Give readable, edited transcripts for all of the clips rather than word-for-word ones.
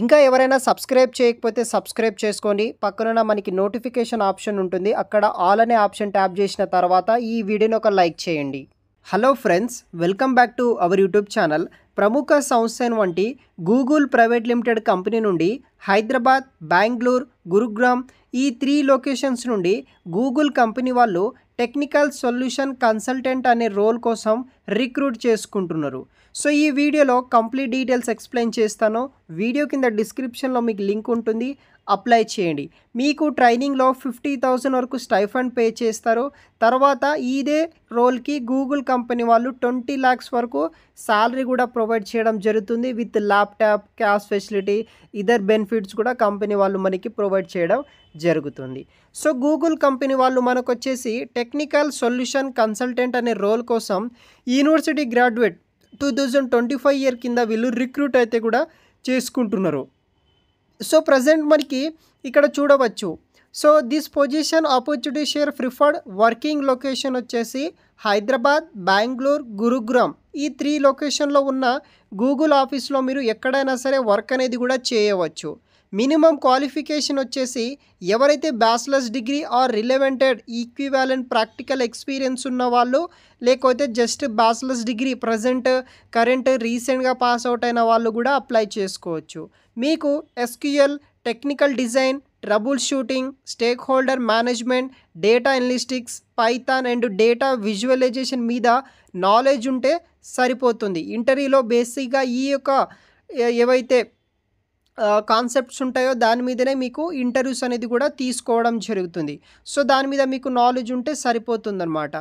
ఇంకా ఎవరైనా సబ్స్క్రైబ్ చేయకపోతే సబ్స్క్రైబ్ చేసుకోండి. పక్కనున్న మనకి నోటిఫికేషన్ ఆప్షన్ ఉంటుంది. అక్కడ ఆల్ అనే ఆప్షన్ ట్యాప్ చేసిన తర్వాత ఈ వీడియోని ఒక లైక్ చేయండి. Hello friends, welcome back to our YouTube channel. ప్రముఖ సంస్థ వంటి గూగుల్ ప్రైవేట్ లిమిటెడ్ కంపెనీ నుండి హైదరాబాద్, బెంగళూరు, గురుగ్రామ్ ఈ 3 లొకేషన్స్ నుండి గూగుల్ కంపెనీ వాళ్ళు టెక్నికల్ సొల్యూషన్ కన్సల్టెంట్ అనే రోల్ కోసం రిక్రూట్ చేసుకుంటున్నారు. సో ఈ వీడియోలో కంప్లీట్ డీటెయిల్స్ ఎక్స్ప్లెయిన్ చేస్తాను. వీడియో కింద డిస్క్రిప్షన్లో మీకు లింక్ ఉంటుంది, అప్లై చేయండి. మీకు ట్రైనింగ్లో 50,000 వరకు స్టైఫండ్ పే చేస్తారు. తర్వాత ఇదే రోల్కి గూగుల్ కంపెనీ వాళ్ళు 20 lakhs వరకు శాలరీ కూడా ప్రొవైడ్ చేయడం జరుగుతుంది. With laptop, cash facility, either benefits కూడా కంపెనీ వాళ్ళు మనకి ప్రొవైడ్ చేయడం జరుగుతుంది. సో గూగుల్ కంపెనీ వాళ్ళు మనకు వచ్చేసి టెక్నికల్ సొల్యూషన్ కన్సల్టెంట్ అనే రోల్ కోసం యూనివర్సిటీ గ్రాడ్యుయేట్ 2025 ఇయర్ కింద వీళ్ళు రిక్రూట్ అయితే కూడా చేసుకుంటున్నారు. సో ప్రజెంట్ మనకి ఇక్కడ చూడవచ్చు. So this position opportunity share preferred working location వచ్చేసి హైదరాబాద్, బెంగళూరు, గురుగ్రామ్ ఈ 3 లొకేషన్లో ఉన్న గూగుల్ ఆఫీస్లో మీరు ఎక్కడైనా సరే వర్క్ అనేది కూడా చేయవచ్చు. మినిమం క్వాలిఫికేషన్ వచ్చేసి ఎవరైతే bachelor's degree or relevant equivalent practical experience ఉన్న వాళ్ళు, లేకపోతే జస్ట్ బ్యాచిలర్స్ డిగ్రీ కరెంట్ రీసెంట్గా పాస్ అవుట్ అయిన వాళ్ళు కూడా అప్లై చేసుకోవచ్చు. మీకు SQL, technical design, troubleshooting, stakeholder management, data analytics, Python and data visualisation మీద నాలెడ్జ్ ఉంటే సరిపోతుంది. ఇంటర్వ్యూలో బేసిక్గా ఈ యొక్క ఏవైతే కాన్సెప్ట్స్ ఉంటాయో దాని మీదనే మీకు ఇంటర్వ్యూస్ అనేది కూడా తీసుకోవడం జరుగుతుంది. సో దాని మీద మీకు నాలెడ్జ్ ఉంటే సరిపోతుందన్నమాట.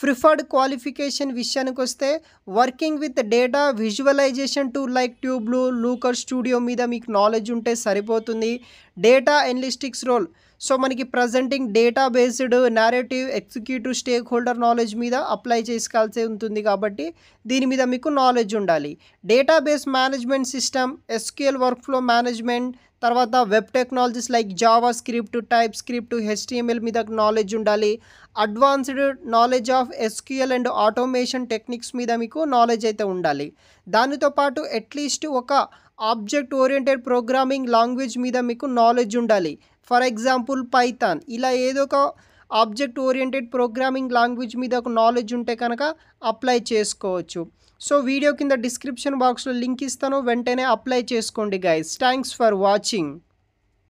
ప్రిఫర్డ్ క్వాలిఫికేషన్ విషయానికి వస్తే working with data visualization tool like Tableau, Looker studio మీద మీకు నాలెడ్జ్ ఉంటే సరిపోతుంది. డేటా అనలిటిక్స్ రోల్, సో మనకి presenting data based narrative, executive, stakeholder knowledge మీద అప్లై చేసుకోవాల్సి ఉంటుంది కాబట్టి దీని మీద మీకు నాలెడ్జ్ ఉండాలి. Database management system, SQL workflow management, తర్వాత web technologies like JavaScript, TypeScript, HTML మీద నాలెడ్జ్ ఉండాలి. Advanced knowledge of SQL and automation techniques మీద మీకు నాలెడ్జ్ అయితే ఉండాలి. దానితో పాటు అట్లీస్ట్ ఒక ఆబ్జెక్ట్ ఓరియంటెడ్ ప్రోగ్రామింగ్ లాంగ్వేజ్ మీద మీకు నాలెడ్జ్ ఉండాలి. ఫర్ ఎగ్జాంపుల్ పైథాన్, ఇలా ఏదో ఒక ఆబ్జెక్ట్ ఓరియంటెడ్ ప్రోగ్రామింగ్ లాంగ్వేజ్ మీద ఒక నాలెడ్జ్ ఉంటే కనుక అప్లై చేసుకోవచ్చు. సో వీడియో కింద డిస్క్రిప్షన్ బాక్స్లో లింక్ ఇస్తాను, వెంటనే అప్లై చేసుకోండి గైస్. Thanks for watching.